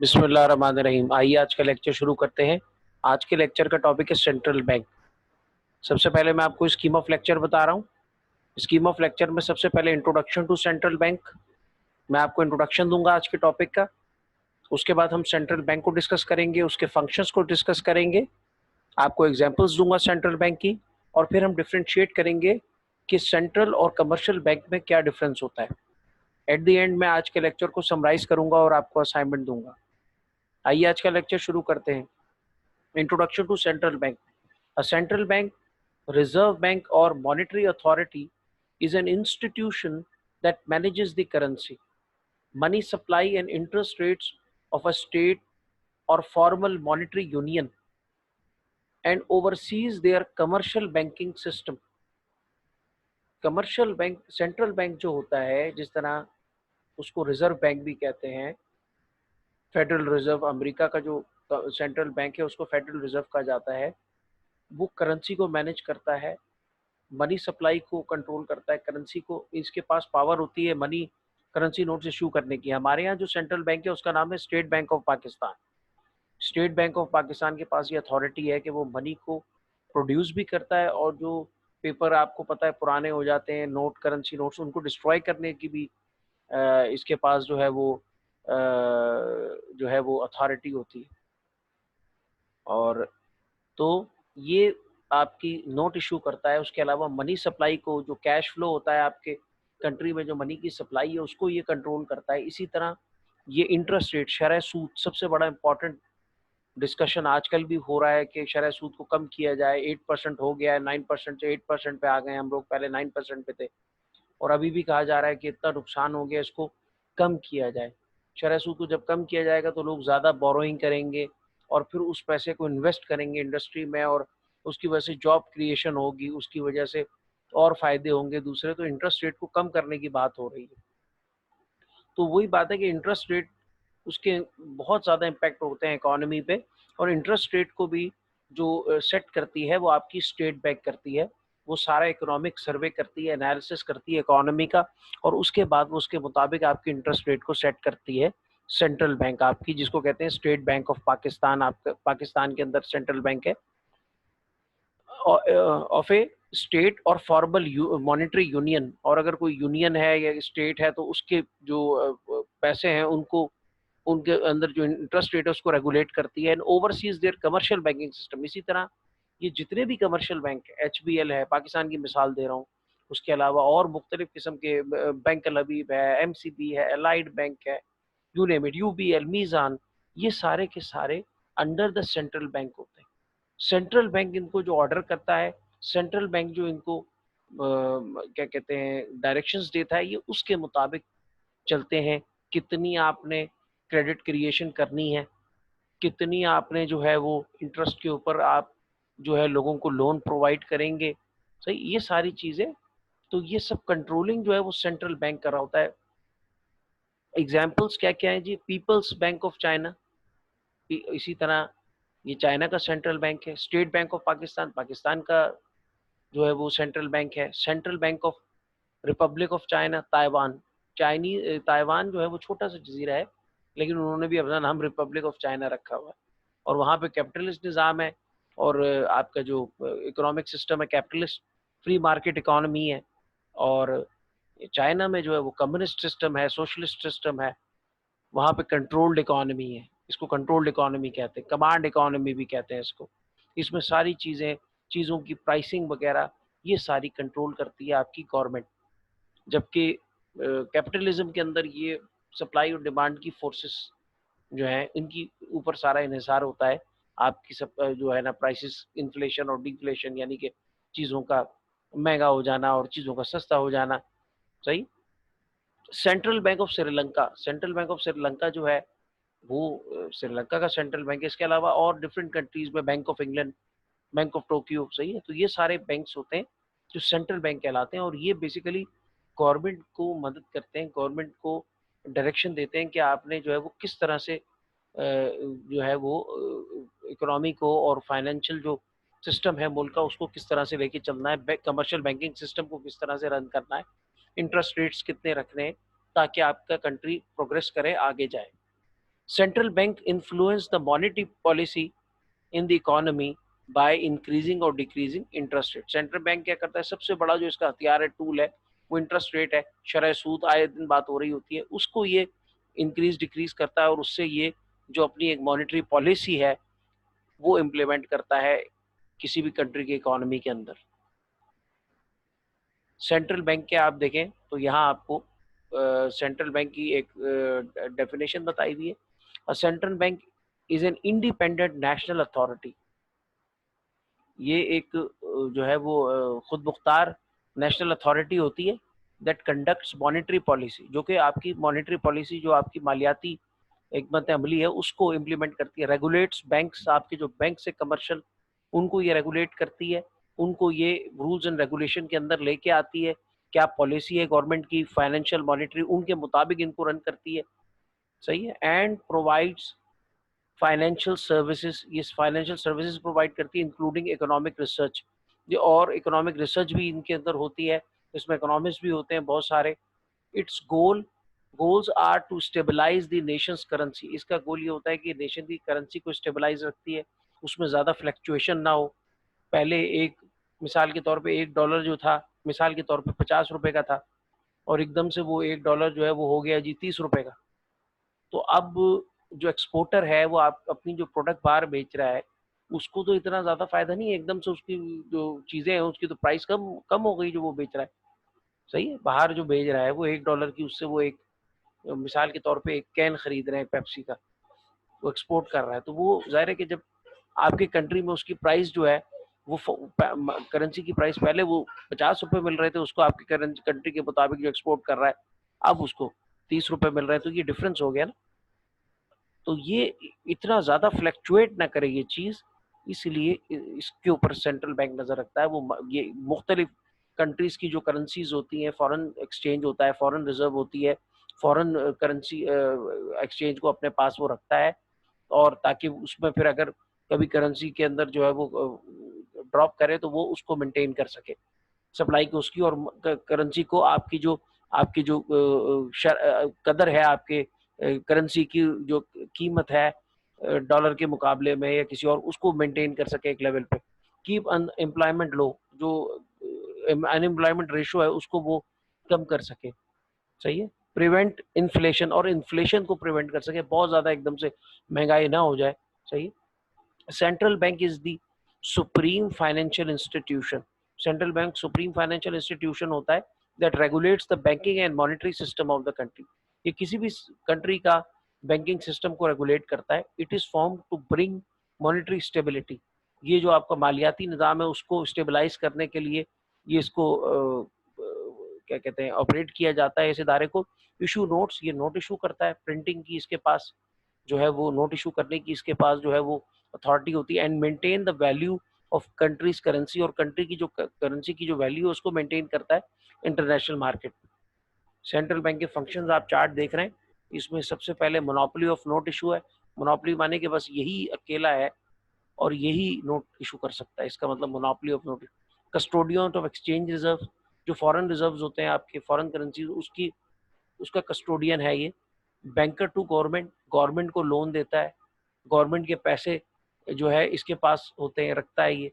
बिस्मिल्लाहिर्रहमानिर्रहीम। आइए आज का लेक्चर शुरू करते हैं। आज के लेक्चर का टॉपिक है सेंट्रल बैंक। सबसे पहले मैं आपको स्कीम ऑफ लेक्चर बता रहा हूँ। स्कीम ऑफ लेक्चर में सबसे पहले इंट्रोडक्शन टू सेंट्रल बैंक, मैं आपको इंट्रोडक्शन दूंगा आज के टॉपिक का। उसके बाद हम सेंट्रल बैंक को डिस्कस करेंगे, उसके फंक्शंस को डिस्कस करेंगे, आपको एग्जांपल्स दूंगा सेंट्रल बैंक की, और फिर हम डिफ्रेंशिएट करेंगे कि सेंट्रल और कमर्शियल बैंक में क्या डिफरेंस होता है। एट द एंड मैं आज के लेक्चर को समराइज करूंगा और आपको असाइनमेंट दूंगा। आइए आज का लेक्चर शुरू करते हैं। Introduction to central bank. A central bank, reserve bank or monetary authority is an institution that manages the currency, money supply and interest rates of a state or formal monetary union and oversees their commercial banking system. Commercial bank, central bank जो होता है, जिस तरह उसको reserve bank भी कहते हैं, federal reserve, America का जो सेंट्रल बैंक है उसको फेडरल रिजर्व कहा जाता है। वो करेंसी को मैनेज करता है, मनी सप्लाई को कंट्रोल करता है, करेंसी को, इसके पास पावर होती है मनी करेंसी नोट्स इशू करने की। हमारे यहाँ जो सेंट्रल बैंक है उसका नाम है state bank of Pakistan. State bank of Pakistan के पास ये अथॉरिटी है कि वो मनी को प्रोड्यूस भी करता है, और जो पेपर आपको पता है पुराने हो जाते हैं, नोट, करेंसी नोट्स, उनको डिस्ट्रॉय करने की भी इसके पास जो है वो अथॉरिटी होती है। और तो ये आपकी नोट इशू करता है। उसके अलावा मनी सप्लाई को, जो कैश फ्लो होता है आपके कंट्री में, जो मनी की सप्लाई है उसको ये कंट्रोल करता है। इसी तरह ये इंटरेस्ट रेट, शरह सूद, सबसे बड़ा इंपॉर्टेंट डिस्कशन आजकल भी हो रहा है कि शरह सूद को कम किया जाए। 8% हो गया है, 9% से 8% पे आ गए हम लोग, पहले 9% पे थे, और अभी भी कहा जा रहा है कि इतना नुकसान हो गया, इसको कम किया जाए। शरह सूद को जब कम किया जाएगा तो लोग ज़्यादा बोरोइंग करेंगे और फिर उस पैसे को इन्वेस्ट करेंगे इंडस्ट्री में, और उसकी वजह से जॉब क्रिएशन होगी, उसकी वजह से और फायदे होंगे दूसरे। तो इंटरेस्ट रेट को कम करने की बात हो रही है। तो वही बात है कि इंटरेस्ट रेट, उसके बहुत ज़्यादा इम्पैक्ट होते हैं इकोनॉमी पे, और इंटरेस्ट रेट को भी जो सेट करती है वो आपकी स्टेट बैंक करती है। वो सारा इकोनॉमिक सर्वे करती है, एनालिसिस करती है इकोनॉमी का, और उसके बाद वो उसके मुताबिक आपकी इंटरेस्ट रेट को सेट करती है सेंट्रल बैंक आपकी, जिसको कहते हैं स्टेट बैंक ऑफ पाकिस्तान। आपका पाकिस्तान के अंदर सेंट्रल बैंक है ऑफ ए स्टेट और फॉर्मल मॉनेटरी यूनियन। और अगर कोई यूनियन है या स्टेट है तो उसके जो पैसे हैं उनको, उनके अंदर जो इंटरेस्ट रेट है उसको रेगुलेट करती है। And overseas their commercial banking system. इसी तरह ये जितने भी कमर्शियल बैंक है, HBL है, पाकिस्तान की मिसाल दे रहा हूँ, उसके अलावा और मुख्तलिफ किस्म के बैंक, अल हबीब है, MCB है, अलाइड बैंक है, यू नेम इट, UBL, मीज़ान, ये सारे के सारे अंडर द सेंट्रल बैंक होते हैं। सेंट्रल बैंक इनको जो ऑर्डर करता है, सेंट्रल बैंक जो इनको क्या कहते हैं डायरेक्शंस देता है, ये उसके मुताबिक चलते हैं। कितनी आपने क्रेडिट क्रिएशन करनी है, कितनी आपने जो है वो इंटरेस्ट के ऊपर आप जो है लोगों को लोन प्रोवाइड करेंगे, सही, ये सारी चीज़ें। तो ये सब कंट्रोलिंग जो है वो सेंट्रल बैंक कर रहा होता है। एग्जाम्पल्स क्या क्या है जी? पीपल्स बैंक ऑफ चाइना, इसी तरह ये चाइना का सेंट्रल बैंक है। State bank of Pakistan, Pakistan का जो है वो सेंट्रल बैंक है। Central bank of Republic of China, Taiwan, Taiwan जो है वो छोटा सा जजीरा है, लेकिन उन्होंने भी अपना नाम रिपब्लिक ऑफ चाइना रखा हुआ है, और वहाँ पे कैपिटलिस्ट निज़ाम है, और आपका जो इकोनॉमिक सिस्टम है कैपिटलिस्ट, फ्री मार्केट इकोनॉमी है। और चाइना में जो है वो कम्युनिस्ट सिस्टम है, सोशलिस्ट सिस्टम है, वहाँ पे कंट्रोल्ड इकोनॉमी है। इसको कंट्रोल्ड इकोनॉमी कहते हैं, कमांड इकोनॉमी भी कहते हैं इसको। इसमें सारी चीज़ें, चीज़ों की प्राइसिंग वगैरह, ये सारी कंट्रोल करती है आपकी गवर्नमेंट। जबकि कैपिटलिज्म के अंदर ये सप्लाई और डिमांड की फोर्सेस जो है, इनकी ऊपर सारा इन्हिसार होता है। आपकी सब जो है ना, प्राइसेस, इन्फ्लेशन और डिफ्लेशन, यानी कि चीज़ों का महंगा हो जाना और चीज़ों का सस्ता हो जाना, सही। Central bank of Sri Lanka, central bank of Sri Lanka जो है वो श्रीलंका का सेंट्रल बैंक है। इसके अलावा और डिफरेंट कंट्रीज में bank of England, bank of Tokyo, सही है। तो ये सारे बैंक्स होते हैं जो सेंट्रल बैंक कहलाते हैं, और ये बेसिकली गवर्नमेंट को मदद करते हैं, गवर्नमेंट को डायरेक्शन देते हैं कि आपने जो है वो किस तरह से जो है वो इकोनॉमी को और फाइनेंशियल जो सिस्टम है मुल्क का, उसको किस तरह से लेके चलना है, कमर्शियल बैंकिंग सिस्टम को किस तरह से रन करना है, इंटरेस्ट रेट्स कितने रखने हैं ताकि आपका कंट्री प्रोग्रेस करे, आगे जाए। Central bank influence the monetary policy in the economy by increasing or decreasing interest rate. Central bank क्या करता है, सबसे बड़ा जो इसका हथियार है, टूल है, वो इंटरेस्ट रेट है। शरह सूद आए दिन बात हो रही होती है, उसको ये इंक्रीज डिक्रीज करता है और उससे ये जो अपनी एक मॉनेटरी पॉलिसी है वो इम्प्लीमेंट करता है किसी भी कंट्री की इकोनॉमी के अंदर। सेंट्रल बैंक के आप देखें तो यहाँ आपको सेंट्रल बैंक की एक डेफिनेशन बताई हुई है। A central bank is an independent national authority. ये एक जो है वो खुद मुख्तार नेशनल अथॉरिटी होती है दैट कंडक्ट्स मॉनेटरी पॉलिसी, जो कि आपकी मॉनेटरी पॉलिसी, जो आपकी मालियाती हिकमत अमली है, उसको इम्प्लीमेंट करती है। रेगुलेट्स बैंक्स, आपके जो बैंक से कमर्शियल, उनको ये रेगुलेट करती है, उनको ये रूल्स एंड रेगुलेशन के अंदर लेके आती है। क्या पॉलिसी है गवर्नमेंट की फाइनेंशियल मॉनेटरी, उनके मुताबिक इनको रन करती है। सही है। एंड प्रोवाइड्स फाइनेंशियल सर्विसेज, ये फाइनेंशियल सर्विसेज प्रोवाइड करती है इंक्लूडिंग इकोनॉमिक रिसर्च। ये और इकोनॉमिक रिसर्च भी इनके अंदर होती है, इसमें इकोनॉमिस्ट भी होते हैं बहुत सारे। Its goals are to stabilise the nation's currency. इसका गोल ये होता है कि नेशन की करेंसी को स्टेबलाइज रखती है, उसमें ज़्यादा फ्लक्चुएशन ना हो। पहले एक मिसाल के तौर पे $1 जो था, मिसाल के तौर पे 50 रुपए का था, और एकदम से वो $1 जो है वो हो गया जी 30 रुपए का। तो अब जो एक्सपोर्टर है वो आप अपनी जो प्रोडक्ट बाहर बेच रहा है, उसको तो इतना ज़्यादा फायदा नहीं है, एकदम से उसकी जो चीज़ें हैं उसकी तो प्राइस कम कम हो गई जो वो बेच रहा है। सही है। बाहर जो भेज रहा है वो $1 की, उससे वो एक मिसाल के तौर पे एक कैन खरीद रहे हैं पेप्सी का, वो एक्सपोर्ट कर रहा है, तो वो जाहिर है कि जब आपकी कंट्री में उसकी प्राइस जो है वो करेंसी की प्राइस पहले वो 50 रुपए मिल रहे थे, उसको आपकी कंट्री के मुताबिक जो एक्सपोर्ट कर रहा है अब उसको 30 रुपए मिल रहे हैं, तो ये डिफरेंस हो गया ना। तो ये इतना ज़्यादा फ्लक्चुएट ना करे ये चीज़, इसलिए इसके ऊपर सेंट्रल बैंक नज़र रखता है। वो ये मुख्तलिफ कंट्रीज़ की जो करेंसीज होती हैं, फॉरेन एक्सचेंज होता है, फॉरेन रिजर्व होती है, फॉरेन करेंसी एक्सचेंज को अपने पास वो रखता है, और ताकि उसमें फिर अगर कभी करेंसी के अंदर जो है वो ड्रॉप करे तो वो उसको मेंटेन कर सके सप्लाई को उसकी, और करेंसी को आपकी जो कदर है, आपके करेंसी की जो कीमत है डॉलर के मुकाबले में या किसी और, उसको मेंटेन कर सके एक लेवल पे। कीप एम्प्लॉयमेंट लो, जो अनएम्प्लॉयमेंट रेशो है उसको वो कम कर सके। सही है। प्रिवेंट इन्फ्लेशन, और इन्फ्लेशन को प्रिवेंट कर सके, बहुत ज्यादा एकदम से महंगाई ना हो जाए। सही है। Central bank is the supreme financial institution. Central bank supreme financial institution होता है that regulates the banking and monetary system of the country. ये किसी भी कंट्री का बैंकिंग सिस्टम को रेगुलेट करता है। It is form to bring monetary stability. ये जो आपका मालियाती निज़ाम है उसको स्टेबलाइज करने के लिए ये इसको क्या कहते हैं, ऑपरेट किया जाता है इस इदारे को। इशू नोट्स, ये नोट इशू करता है, प्रिंटिंग की इसके पास जो है वो नोट इशू करने की इसके पास जो है वो अथॉरिटी होती है। And maintain the value of countries currency, और कंट्री की जो करेंसी की जो वैल्यू है उसको मेंटेन करता है इंटरनेशनल मार्केट। सेंट्रल बैंक के फंक्शंस आप चार्ट देख रहे हैं, इसमें सबसे पहले मोनोपोली ऑफ नोट इशू है। मोनोपोली माने कि बस यही अकेला है और यही नोट इशू कर सकता है, इसका मतलब monopoly of note. Custodian of exchange reserve, जो फॉरेन रिजर्व्स होते हैं आपके फॉरेन करेंसी, उसकी उसका कस्टोडियन है ये। बैंकर टू गवर्नमेंट, गवर्नमेंट को लोन देता है, गवर्नमेंट के पैसे जो है इसके पास होते हैं, रखता है ये,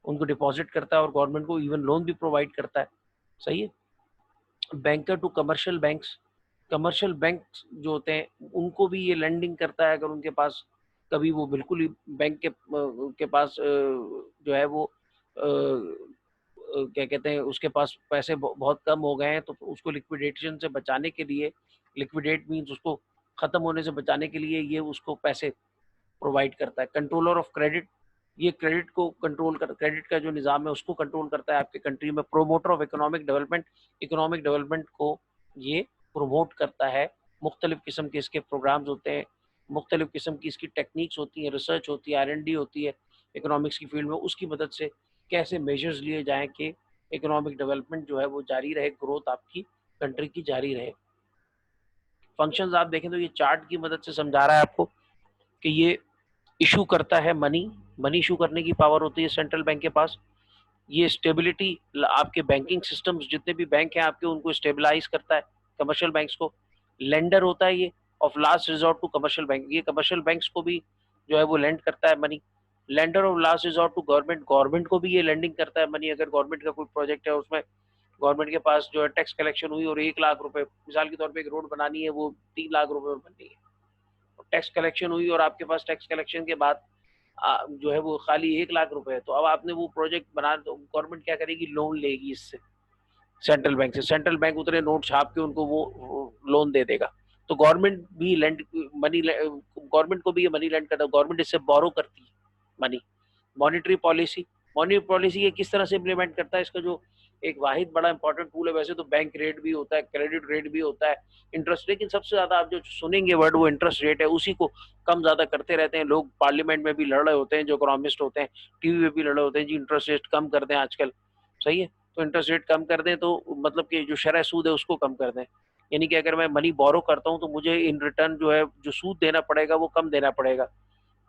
उनको डिपॉजिट करता है और गवर्नमेंट को इवन लोन भी प्रोवाइड करता है। सही है। Banker to commercial banks, commercial bank जो होते हैं उनको भी ये लेंडिंग करता है, अगर उनके पास कभी वो बिल्कुल ही बैंक के पास जो है वो क्या कहते हैं, उसके पास पैसे बहुत कम हो गए हैं, तो उसको लिक्विडेशन से बचाने के लिए, लिक्विडेट मीन्स उसको खत्म होने से बचाने के लिए ये उसको पैसे प्रोवाइड करता है। कंट्रोलर ऑफ क्रेडिट, ये क्रेडिट को कंट्रोल कर, क्रेडिट का जो निज़ाम है उसको कंट्रोल करता है आपके कंट्री में। Promoter of economic development, economic development को ये प्रमोट करता है। मुख्तलिफ किस्म के इसके प्रोग्राम्स होते हैं, मुख्तलिफ किस्म की इसकी टेक्निक्स होती हैं, रिसर्च होती है, R&D होती है इकोनॉमिक्स की फील्ड में, उसकी मदद से कैसे मेजर्स लिए जाएँ कि इकोनॉमिक डेवलपमेंट जो है वो जारी रहे, ग्रोथ आपकी कंट्री की जारी रहे। फंक्शंस आप देखें तो ये चार्ट की मदद से समझा रहा है आपको कि ये इशू करता है मनी, मनी इशू करने की पावर होती है सेंट्रल बैंक के पास। ये स्टेबिलिटी, आपके बैंकिंग सिस्टम्स जितने भी बैंक हैं आपके उनको स्टेबलाइज करता है, कमर्शियल बैंक्स को। लेंडर होता है ये, of last resort to commercial bank, ये कमर्शियल बैंक्स को भी जो है वो लेंड करता है money. Lender of last resort to government, government को भी ये लेंडिंग करता है मनी। अगर गवर्नमेंट का कोई प्रोजेक्ट है, उसमें गवर्नमेंट के पास जो है टैक्स कलेक्शन हुई और 1 लाख रुपए मिसाल के तौर पे एक रोड बनानी है, वो 3 लाख रुपए में बननी है, टैक्स कलेक्शन हुई और आपके पास टैक्स कलेक्शन के बाद जो है वो खाली 1 लाख रुपए है, तो अब आपने वो प्रोजेक्ट बना, तो गवर्नमेंट क्या करेगी, लोन लेगी इससे सेंट्रल बैंक से। सेंट्रल बैंक उतने नोट छाप के उनको वो लोन दे देगा। तो गवर्नमेंट भी लैंड मनी, गवर्नमेंट को भी ये मनी लैंड करता है, गवर्नमेंट इससे बोरो करती है money. Monetary policy, monetary policy ये किस तरह से इम्प्लीमेंट करता है, इसका जो एक वाहिद बड़ा इंपॉर्टेंट टूल है, वैसे तो बैंक रेट भी होता है, क्रेडिट रेट भी होता है, इंटरेस्ट, लेकिन सबसे ज्यादा आप जो सुनेंगे वर्ड वो इंटरेस्ट रेट है, उसी को कम ज्यादा करते रहते हैं लोग। पार्लियामेंट में भी लड़ रहे होते हैं जो इकोनॉमिस्ट होते हैं, टीवी में भी लड़ रहे होते हैं जी इंटरेस्ट रेट कम कर दें आजकल, सही है। तो इंटरेस्ट रेट कम कर दें तो मतलब कि जो शरह सूद है उसको कम कर दें, यानी कि अगर मैं मनी बोरो करता हूँ तो मुझे इन रिटर्न जो है जो सूद देना पड़ेगा वो कम देना पड़ेगा।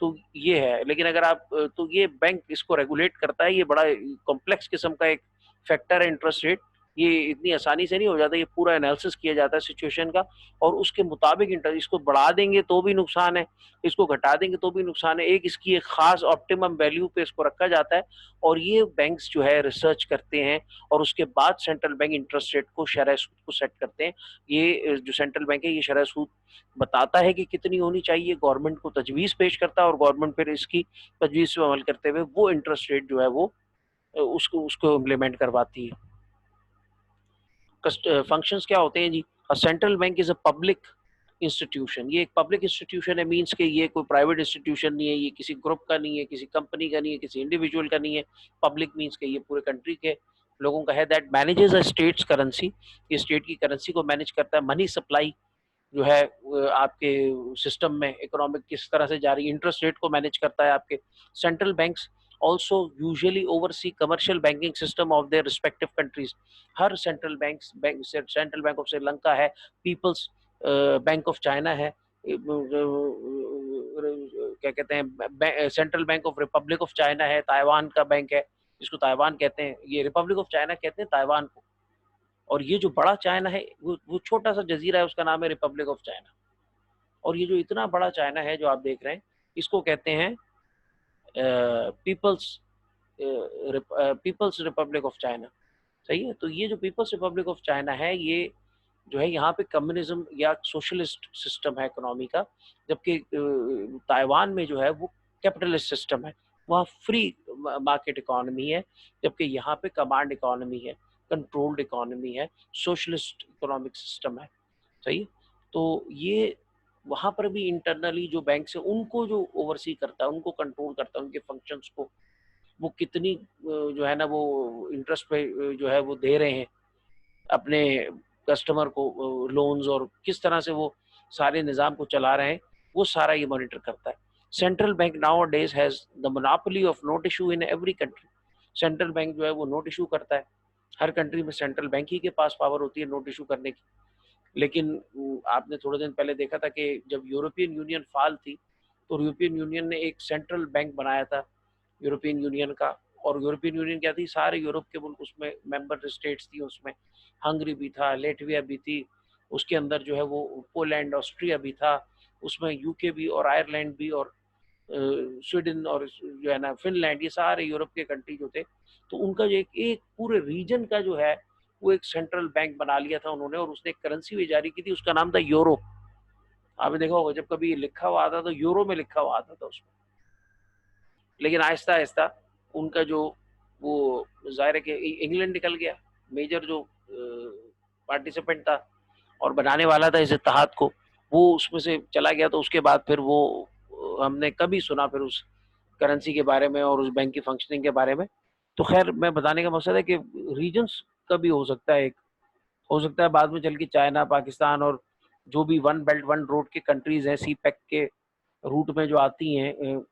तो ये है, लेकिन अगर आप तो ये बैंक इसको रेगुलेट करता है, ये बड़ा कॉम्प्लेक्स किस्म का एक फैक्टर है इंटरेस्ट रेट। ये इतनी आसानी से नहीं हो जाता, ये पूरा एनालिसिस किया जाता है सिचुएशन का, और उसके मुताबिक इंटरेस्ट, इसको बढ़ा देंगे तो भी नुकसान है, इसको घटा देंगे तो भी नुकसान है, एक इसकी एक खास ऑप्टिमम वैल्यू पे इसको रखा जाता है, और ये बैंक्स जो है रिसर्च करते हैं, और उसके बाद सेंट्रल बैंक इंटरेस्ट रेट को, शरह सूद को सेट करते हैं। ये जो सेंट्रल बैंक है ये शरह सूद बताता है कि कितनी होनी चाहिए, गवर्नमेंट को तजवीज़ पेश करता है, और गवर्नमेंट फिर इसकी तजवीज़ पे अमल करते हुए वो इंटरेस्ट रेट जो है वो उसको उसको इम्प्लीमेंट करवाती है। फंक्शंस क्या होते हैं जी, central bank is a public institution, ये एक पब्लिक इंस्टीट्यूशन है, मींस के ये कोई प्राइवेट इंस्टीट्यूशन नहीं है, ये किसी ग्रुप का नहीं है, किसी कंपनी का नहीं है, किसी इंडिविजुअल का नहीं है। पब्लिक मींस के ये पूरे कंट्री के लोगों का है। That manages a states currency, ये स्टेट की करेंसी को मैनेज करता है। मनी सप्लाई जो है आपके सिस्टम में इकोनॉमिक किस तरह से जा रही है, इंटरेस्ट रेट को मैनेज करता है आपके। Central banks also usually oversee commercial banking system of their respective countries। Her central bank, central bank of Sri Lanka है, पीपल्स बैंक ऑफ चाइना है, क्या कहते हैं, central bank of Republic of China है, ताइवान का बैंक है जिसको ताइवान कहते हैं, ये रिपब्लिक ऑफ चाइना कहते हैं ताइवान को। और ये जो बड़ा चाइना है वो छोटा सा जजीरा है, उसका नाम है रिपब्लिक ऑफ चाइना। और ये जो इतना बड़ा चाइना है जो आप देख रहे हैं, इसको कहते हैं people's people's republic of China, सही है। तो ये जो पीपल्स रिपब्लिक ऑफ चाइना है, ये जो है यहाँ पे कम्युनिज्म या सोशलिस्ट सिस्टम है इकोनॉमी का, जबकि ताइवान में जो है वो कैपिटलिस्ट सिस्टम है, वहाँ फ्री मार्केट इकोनॉमी है, जबकि यहाँ पे कमांड इकोनॉमी है, कंट्रोल्ड इकोनॉमी है, सोशलिस्ट इकोनॉमिक सिस्टम है, सही है। तो ये वहाँ पर भी इंटरनली जो बैंक है उनको जो ओवरसी करता है, उनको कंट्रोल करता है, उनके फंक्शंस को, वो कितनी जो है ना वो इंटरेस्ट पे जो है वो दे रहे हैं अपने कस्टमर को लोन्स, और किस तरह से वो सारे निज़ाम को चला रहे हैं, वो सारा ये मॉनिटर करता है। Central bank now days has the monopoly of note issue in every country. Central bank जो है वो नोट इशू करता है, हर कंट्री में सेंट्रल बैंक ही के पास पावर होती है नोट इशू करने की। लेकिन आपने थोड़े दिन पहले देखा था कि जब यूरोपियन यूनियन फाल थी, तो यूरोपियन यूनियन ने एक सेंट्रल बैंक बनाया था यूरोपियन यूनियन का। और यूरोपियन यूनियन क्या थी, सारे यूरोप के मुल्क उसमें मेंबर स्टेट्स थी, उसमें हंगरी भी था, लेटविया भी थी, उसके अंदर जो है वो पोलैंड ऑस्ट्रिया भी था, उसमें यूके भी और आयरलैंड भी और स्वीडन और जो है ना फिनलैंड, ये सारे यूरोप के कंट्री जो थे, तो उनका जो एक पूरे रीजन का जो है वो एक सेंट्रल बैंक बना लिया था उन्होंने, और उसने एक करेंसी भी जारी की थी, उसका नाम था यूरो। आपने देखा होगा जब कभी लिखा हुआ आता तो यूरो में लिखा हुआ आता था उसमें। लेकिन आहिस्ता आहिस्ता उनका जो वो जाहिर है कि इंग्लैंड निकल गया, मेजर जो पार्टिसिपेंट था और बनाने वाला था इस इत्तेहाद को, वो उसमें से चला गया, तो उसके बाद फिर वो हमने कभी सुना फिर उस करेंसी के बारे में और उस बैंक की फंक्शनिंग के बारे में। तो खैर मैं बताने का मकसद है कि रीजन्स का भी हो सकता है, एक हो सकता है बाद में चल के चाइना, पाकिस्तान और जो भी वन बेल्ट वन रोड के कंट्रीज हैं, सी पैक के रूट में जो आती हैं,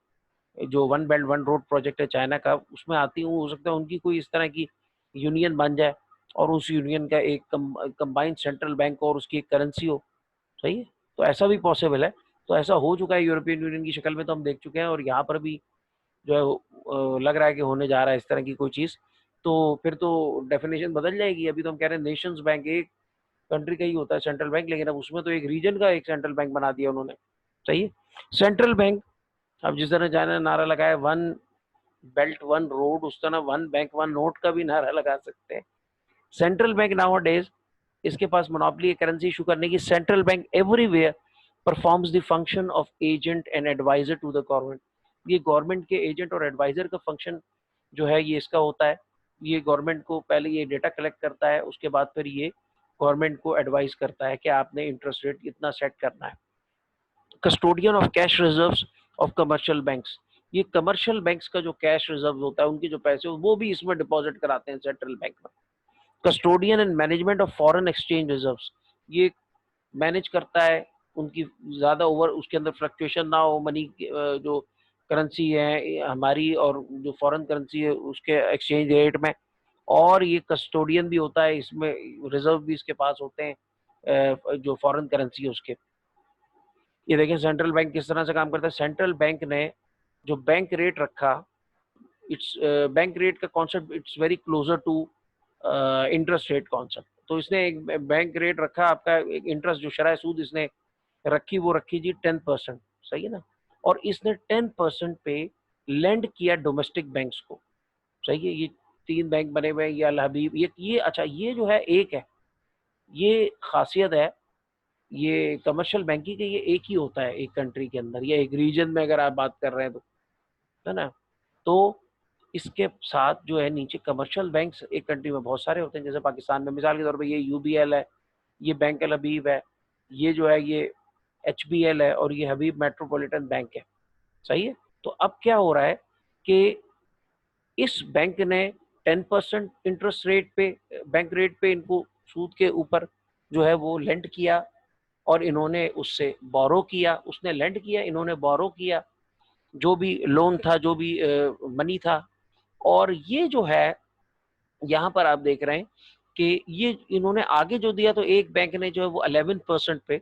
जो one belt one road project है चाइना का, उसमें आती हूँ, हो सकता है उनकी कोई इस तरह की यूनियन बन जाए, और उस यूनियन का एक कंबाइंड सेंट्रल बैंक और उसकी एक करेंसी हो, सही है। तो ऐसा भी पॉसिबल है। तो ऐसा हो चुका है यूरोपियन यूनियन की शक्ल में, तो हम देख चुके हैं, और यहाँ पर भी जो है लग रहा है कि होने जा रहा है इस तरह की कोई चीज़। तो फिर तो डेफिनेशन बदल जाएगी। अभी तो हम कह रहे हैं नेशंस बैंक, एक कंट्री का ही होता है सेंट्रल बैंक, लेकिन अब उसमें तो एक रीजन का एक सेंट्रल बैंक बना दिया उन्होंने। सही है। सेंट्रल बैंक, अब जिस तरह चाइना ने नारा लगाया वन बेल्ट वन रोड, उस तरह वन बैंक वन नोट का भी नारा लगा सकते हैं। सेंट्रल बैंक नाउ डेज, इसके पास मोनोपोली करेंसी इशू करने की। Central bank everywhere performs the function of agent and adviser to the government. ये गवर्नमेंट के एजेंट और एडवाइजर का फंक्शन जो है ये इसका होता है। ये गवर्नमेंट को पहले ये डेटा कलेक्ट करता है, उसके बाद फिर ये गवर्नमेंट को एडवाइस करता है कि आपने इंटरेस्ट रेट कितना सेट करना है। Custodian of cash reserves of commercial banks, ये कमर्शियल बैंक्स का जो कैश रिजर्व होता है, उनके जो पैसे वो भी इसमें डिपॉजिट कराते हैं सेंट्रल बैंक में। Custodian and management of foreign exchange reserves, ये मैनेज करता है उनकी ज़्यादा ओवर उसके अंदर फ्लक्चुएशन ना हो, मनी जो करेंसी है हमारी और जो फॉरेन करेंसी है उसके एक्सचेंज रेट में। और ये कस्टोडियन भी होता है, इसमें रिजर्व भी इसके पास होते हैं जो फॉरेन करेंसी है उसके। ये देखें सेंट्रल बैंक किस तरह से काम करता है। सेंट्रल बैंक ने जो बैंक रेट रखा, इट्स बैंक रेट का concept it's very closer to interest rate concept. तो इसने एक बैंक रेट रखा आपका, एक इंटरेस्ट जो शरह सूद इसने रखी वो रखी जी 10%। सही है ना। और इसने 10% पे लेंड किया डोमेस्टिक बैंक्स को। सही है। ये 3 बैंक बने हुए हैं, ये अल हबीब, ये अच्छा, ये जो है एक है, ये खासियत है, ये कमर्शियल बैंकिंग के ये एक ही होता है एक कंट्री के अंदर या एक रीजन में अगर आप बात कर रहे हैं तो, है ना। तो इसके साथ जो है नीचे कमर्शियल बैंक्स एक कंट्री में बहुत सारे होते हैं, जैसे पाकिस्तान में मिसाल के तौर पे ये यूबीएल है, ये बैंक अल हबीब है, ये जो है ये एचबीएल है और ये हबीब मेट्रोपॉलिटन बैंक है। सही है। तो अब क्या हो रहा है कि इस बैंक ने 10% इंटरेस्ट रेट पे, बैंक रेट पे इनको सूद के ऊपर जो है वो लेंड किया और इन्होंने उससे बोरो किया। उसने लेंड किया, इन्होंने बोरो किया, जो भी लोन था, जो भी मनी था। और ये जो है यहाँ पर आप देख रहे हैं कि ये इन्होंने आगे जो दिया, तो एक बैंक ने जो है वो 11% पे,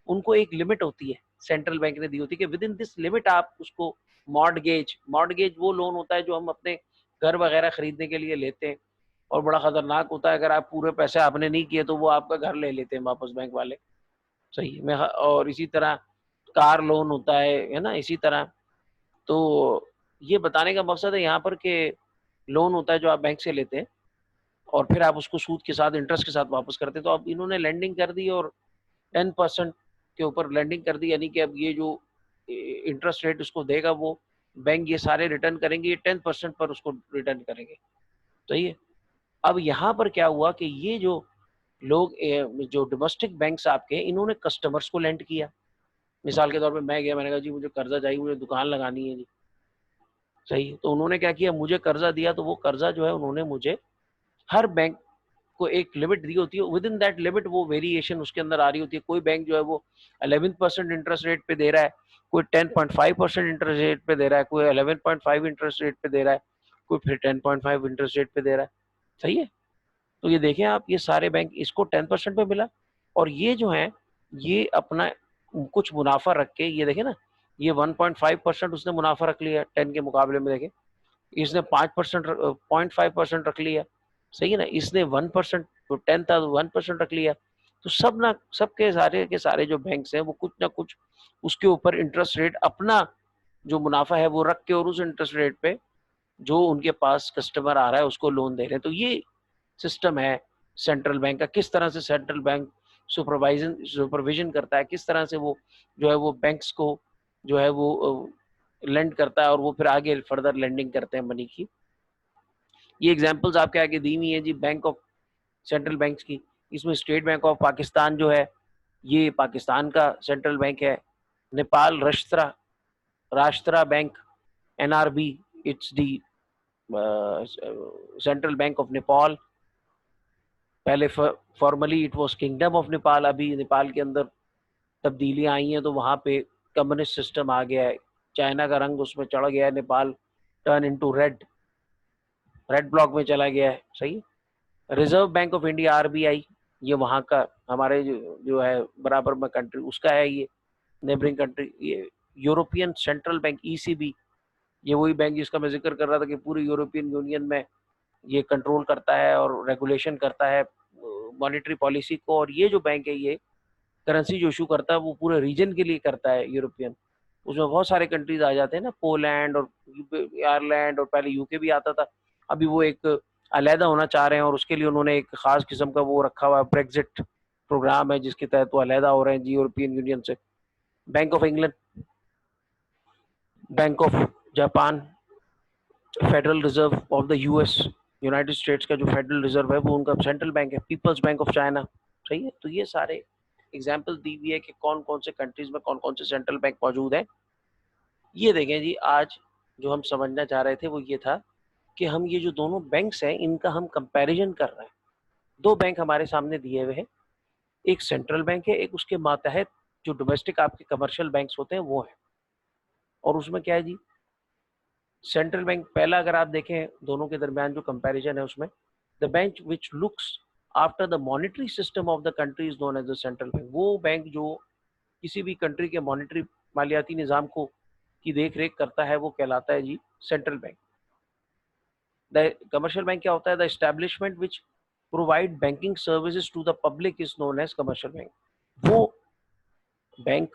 उनको एक लिमिट होती है सेंट्रल बैंक ने दी होती है कि विद इन दिस लिमिट आप उसको मॉर्टगेज वो लोन होता है जो हम अपने घर वगैरह खरीदने के लिए लेते हैं और बड़ा खतरनाक होता है। अगर आप पूरे पैसे आपने नहीं किए तो वो आपका घर ले लेते हैं वापस बैंक वाले। सही है। और इसी तरह कार लोन होता है ना, इसी तरह। तो ये बताने का मकसद है यहाँ पर कि लोन होता है जो आप बैंक से लेते हैं और फिर आप उसको सूद के साथ, इंटरेस्ट के साथ वापस करते हैं। तो अब इन्होंने लैंडिंग कर दी और 10% के ऊपर लैंडिंग कर दी, यानी कि अब ये जो इंटरेस्ट रेट उसको देगा वो बैंक ये सारे रिटर्न करेंगे, ये 10% पर उसको रिटर्न करेंगे। सही है। अब यहाँ पर क्या हुआ कि ये जो लोग जो डोमेस्टिक बैंक्स आपके, इन्होंने कस्टमर्स को लेंड किया। मिसाल के तौर पे मैं गया, मैंने कहा जी मुझे कर्जा चाहिए, मुझे दुकान लगानी है जी। सही है। तो उन्होंने क्या किया, मुझे कर्जा दिया, तो वो कर्जा जो है उन्होंने मुझे, हर बैंक को एक लिमिट दी होती है, विद इन दैट लिमिट वो वेरिएशन उसके अंदर आ रही होती है। कोई बैंक जो है वो 11% इंटरेस्ट रेट पे दे रहा है, कोई 10.5% इंटरेस्ट रेट पे दे रहा है, कोई 11.5 इंटरेस्ट रेट पे दे रहा है, कोई फिर 10.5 इंटरेस्ट रेट पे दे रहा है। सही है। तो ये देखें आप, ये सारे बैंक, इसको 10% पे मिला और ये जो है ये अपना कुछ मुनाफा रख के, ये देखें ना, ये 1.5% उसने मुनाफा रख लिया 10 के मुकाबले में। देखें इसने 5% 0.5% रख लिया। सही है ना। इसने 1%, तो 10 था तो 1% रख लिया। तो सब ना, सब के सारे जो बैंक्स हैं वो कुछ ना कुछ उसके ऊपर इंटरेस्ट रेट अपना जो मुनाफा है वो रख के और उस इंटरेस्ट रेट पे जो उनके पास कस्टमर आ रहा है उसको लोन दे रहे हैं। तो ये सिस्टम है सेंट्रल बैंक का। किस तरह से सेंट्रल बैंक सुपरविजन करता है, किस तरह से वो जो है वो बैंक्स को जो है वो लेंड करता है और वो फिर आगे फर्दर लेंडिंग करते हैं मनी की। ये एग्जांपल्स आपके आगे दी हुई हैं जी बैंक ऑफ सेंट्रल बैंक्स की। इसमें स्टेट बैंक ऑफ पाकिस्तान जो है ये पाकिस्तान का सेंट्रल बैंक है। Nepal Rastra Rastra bank, NRB, it's the central bank of Nepal. पहले formally it was kingdom of Nepal, अभी नेपाल के अंदर तब्दीलियां आई हैं तो वहाँ पे कम्युनिस्ट सिस्टम आ गया है, चाइना का रंग उसमें चढ़ गया है, Nepal turn into red block में चला गया है। सही। Reserve bank of India RBI, ये वहाँ का हमारे जो है बराबर में कंट्री उसका है, ये नेबरिंग कंट्री। ये यूरोपियन सेंट्रल बैंक ईसीबी, ये वही बैंक जिसका मैं जिक्र कर रहा था कि पूरी यूरोपियन यूनियन में ये कंट्रोल करता है और रेगुलेशन करता है मॉनेटरी पॉलिसी को। और ये जो बैंक है ये करेंसी जो इशू करता है वो पूरे रीजन के लिए करता है, यूरोपियन। उसमें बहुत सारे कंट्रीज आ जाते हैं ना, पोलैंड और आयरलैंड, और पहले यूके भी आता था। अभी वो एक अलहदा होना चाह रहे हैं और उसके लिए उन्होंने एक खास किस्म का वो रखा हुआ है, ब्रेग्जिट प्रोग्राम है जिसके तहत वो अलहदा हो रहे हैं जी यूरोपियन यूनियन से। Bank of England, bank of Japan, federal reserve of the US, United states का जो फेडरल रिजर्व है वो उनका सेंट्रल बैंक है, पीपल्स बैंक ऑफ चाइना। सही है। तो ये सारे एग्जाम्पल दी हुई है कि कौन कौन से कंट्रीज में कौन कौन से सेंट्रल बैंक मौजूद हैं। ये देखें जी, आज जो हम समझना चाह रहे थे वो ये था कि हम ये जो दोनों बैंक्स हैं इनका हम कंपैरिजन कर रहे हैं। दो बैंक हमारे सामने दिए हुए हैं, एक सेंट्रल बैंक है, एक उसके मातहत जो डोमेस्टिक आपके कमर्शियल बैंक्स होते हैं वो है। और उसमें क्या है जी, सेंट्रल बैंक पहला अगर आप देखें दोनों के दरमियान जो कंपैरिजन है उसमें, the bank which looks after the monetary system of the country is known as the central bank. वो बैंक जो किसी भी कंट्री के मॉनेटरी मालियाती निज़ाम को की देख रेख करता है वो कहलाता है जी central bank. The commercial bank क्या होता है, the establishment which provide banking services to the public is known as commercial bank. वो बैंक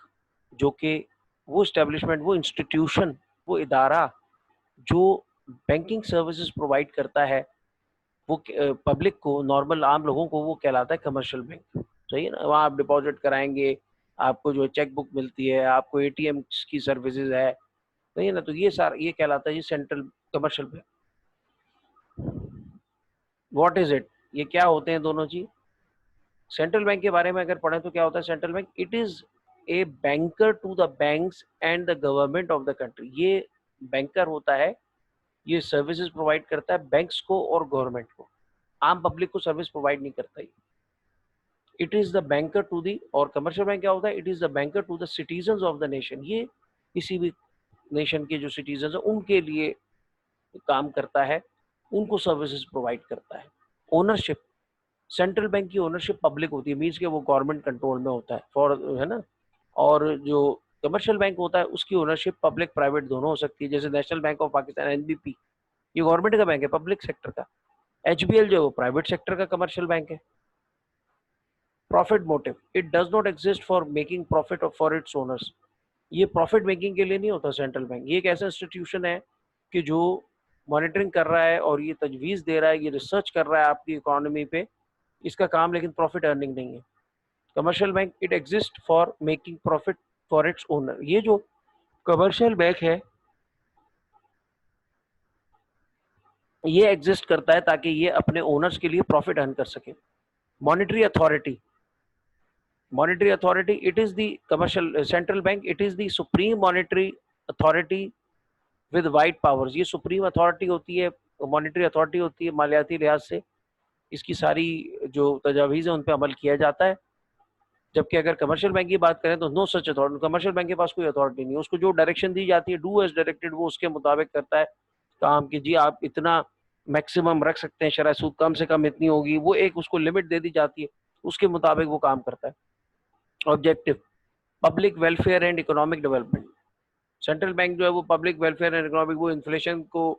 जो कि वो एस्टेब्लिशमेंट, वो इंस्टीट्यूशन, वो इदारा जो बैंकिंग सर्विसेज प्रोवाइड करता है वो पब्लिक को, नॉर्मल आम लोगों को, वो कहलाता है कमर्शियल बैंक। सही है ना। वहाँ आप डिपॉजिट कराएंगे, आपको जो चेक बुक मिलती है, आपको एटीएम की सर्विसेज है। सही है ना। तो ये सारा ये कहलाता है जी central commercial bank. What is it, ये क्या होते हैं दोनों चीज। सेंट्रल बैंक के बारे में अगर पढ़ें तो क्या होता है central bank, it is a banker to the banks and the government of the country. ये बैंकर होता है, ये सर्विसेज प्रोवाइड करता है बैंक्स को और गवर्नमेंट को, आम पब्लिक को सर्विस प्रोवाइड नहीं करता। It is the banker to the, और कमर्शियल बैंक क्या होता है, it is the banker to the citizen of the nation. ये किसी भी नेशन के जो सिटीजन है उनके लिए काम करता है, उनको सर्विसेज प्रोवाइड करता है। ओनरशिप, सेंट्रल बैंक की ओनरशिप पब्लिक होती है, मीन्स के वो गवर्नमेंट कंट्रोल में होता है फॉर, है ना। और जो कमर्शियल बैंक होता है उसकी ओनरशिप पब्लिक प्राइवेट दोनों हो सकती है। जैसे national bank of Pakistan NBP, ये गवर्नमेंट का बैंक है, पब्लिक सेक्टर का। एचबीएल जो है वो प्राइवेट सेक्टर का कमर्शियल बैंक है। Profit motive, it does not exist for making profit for its owners. ये प्रॉफिट मेकिंग के लिए नहीं होता सेंट्रल बैंक। ये एक ऐसा इंस्टीट्यूशन है कि जो मॉनिटरिंग कर रहा है और ये तजवीज़ दे रहा है, ये रिसर्च कर रहा है आपकी इकोनॉमी पे, इसका काम, लेकिन प्रॉफिट अर्निंग नहीं है। Commercial bank, it exist for making profit for its owner. ये जो कमर्शियल बैंक है ये एग्जिस्ट करता है ताकि ये अपने ओनर्स के लिए प्रॉफिट अर्न कर सके। Monetary authority, monetary authority, it is the commercial central bank, it is the supreme monetary authority with wide powers। ये सुप्रीम अथॉरिटी होती है, मॉनेटरी अथॉरिटी होती है, मालियाती लिहाज से इसकी सारी जो तजावीज़ है उन पर अमल किया जाता है। जबकि अगर कमर्शियल बैंक की बात करें तो no such authority, commercial bank के पास कोई अथॉरिटी नहीं है। उसको जो डायरेक्शन दी जाती है, डू एज डायरेक्टेड, वो उसके मुताबिक करता है काम कि जी आप इतना मैक्सिमम रख सकते हैं, शरह सूद कम से कम इतनी होगी, वो एक उसको लिमिट दे दी जाती है, उसके मुताबिक वो काम करता है। Objective, public welfare and economic development. Central bank जो है वो पब्लिक वेलफेयर एंड इकोनॉमिक, वो इन्फ्लेशन को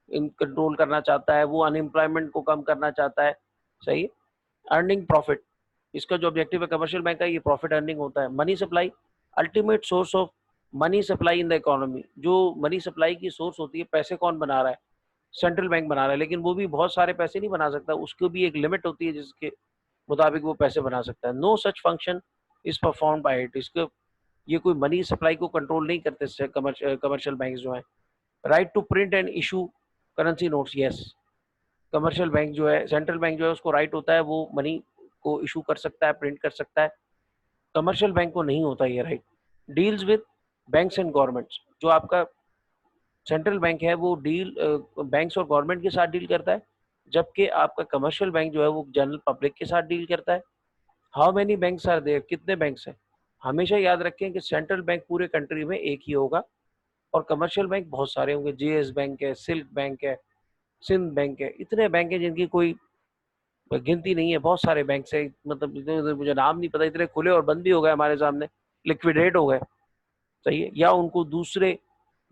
कंट्रोल करना चाहता है, वो अनएम्प्लॉयमेंट को कम करना चाहता है। सही है। अर्निंग प्रॉफिट, इसका जो ऑब्जेक्टिव है कमर्शियल बैंक का, ये प्रॉफिट अर्निंग होता है। Money supply, ultimate source of money supply in the economy. जो मनी सप्लाई की सोर्स होती है, पैसे कौन बना रहा है, सेंट्रल बैंक बना रहा है, लेकिन वो भी बहुत सारे पैसे नहीं बना सकता, उसको भी एक लिमिट होती है जिसके मुताबिक वो पैसे बना सकता है। No such function is perform by it. इसके ये कोई मनी सप्लाई को कंट्रोल नहीं करते कमर्शियल बैंक जो है। Right to print and issue currency notes, yes. Commercial bank जो है, सेंट्रल बैंक जो है उसको राइट होता है, वो मनी को इशू कर सकता है, प्रिंट कर सकता है। कमर्शियल बैंक को नहीं होता ये right. Deals with banks and governments, जो आपका सेंट्रल बैंक है वो डील बैंक्स और गवर्नमेंट के साथ डील करता है, जबकि आपका कमर्शियल बैंक जो है वो जनरल पब्लिक के साथ डील करता है। How many banks are there, कितने बैंक्स हैं। हमेशा याद रखें कि सेंट्रल बैंक पूरे कंट्री में एक ही होगा और कमर्शियल बैंक बहुत सारे होंगे। जेएस बैंक है, सिल्क बैंक है, सिंध बैंक है, इतने बैंक हैं जिनकी कोई गिनती नहीं है। बहुत सारे बैंक है, मतलब इतने मुझे नाम नहीं पता, इतने खुले और बंद भी हो गए हमारे सामने, लिक्विडेट हो गए। सही है। या उनको दूसरे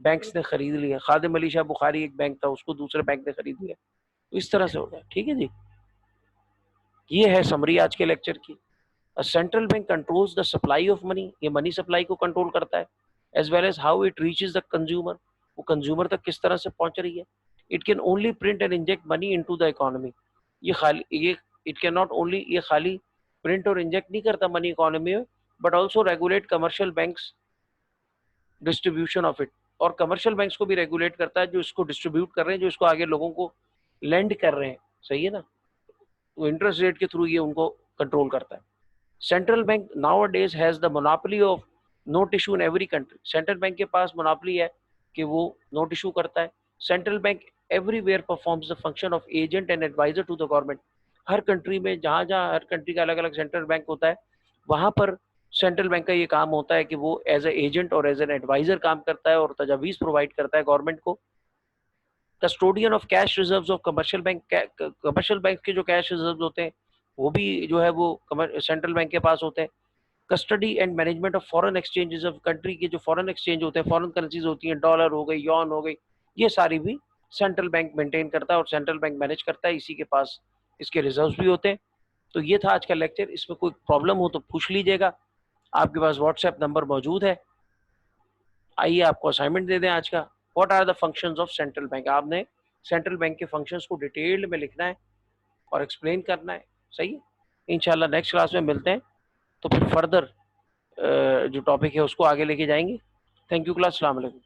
बैंक्स ने खरीद लिया। खादिम अली शाह बुखारी एक बैंक था, उसको दूसरे बैंक ने खरीद लिया। तो इस तरह से होता है। ठीक है जी। ये है समरी आज के लेक्चर की। Central bank controls the supply of money, ये मनी सप्लाई को कंट्रोल करता है, as well as how it reaches the consumer, वो कंज्यूमर तक किस तरह से पहुंच रही है। It can only print and inject money into the economy, ये इट कैन नॉट ओनली, ये खाली प्रिंट और इंजेक्ट नहीं करता मनी इकोनॉमी में, but also regulate commercial banks distribution of it, और कमर्शियल बैंक्स को भी रेगुलेट करता है जो इसको डिस्ट्रीब्यूट कर रहे हैं, जो इसको आगे लोगों को लेंड कर रहे हैं, सही है ना, तो इंटरेस्ट रेट के थ्रू ये उनको कंट्रोल करता है। Central bank nowadays has the monopoly of note issue in every country, central bank के पास मोनोपोली है कि वो नोट इशू करता है। Central bank everywhere performs the function of agent and adviser to the government, हर country में जहां जहां हर कंट्री का अलग अलग सेंट्रल बैंक होता है, वहां पर सेंट्रल बैंक का ये काम होता है कि वो एज ए एजेंट और एज एन एडवाइजर काम करता है और तजावीज प्रोवाइड करता है गवर्नमेंट को। Custodian of cash reserves of commercial bank, commercial bank के जो कैश रिजर्व होते हैं वो भी जो है वो सेंट्रल बैंक के पास होते हैं। Custody and management of foreign exchanges of country के जो फॉरेन एक्सचेंज होते हैं, फॉरेन करेंसीज होती हैं, डॉलर हो गई, यॉन हो गई, ये सारी भी सेंट्रल बैंक मेंटेन करता है और सेंट्रल बैंक मैनेज करता है, इसी के पास इसके रिजर्व्स भी होते हैं। तो ये था आज का लेक्चर, इसमें कोई प्रॉब्लम हो तो पूछ लीजिएगा, आपके पास व्हाट्सएप नंबर मौजूद है। आइए आपको असाइनमेंट दे दें आज का, what are the functions of central bank, आपने सेंट्रल बैंक के फंक्शंस को डिटेल्ड में लिखना है और एक्सप्लेन करना है, सही है। इंशाल्लाह नेक्स्ट क्लास में मिलते हैं, तो फिर फर्दर जो टॉपिक है उसको आगे लेके जाएंगे। थैंक यू क्लास, अस्सलाम वालेकुम।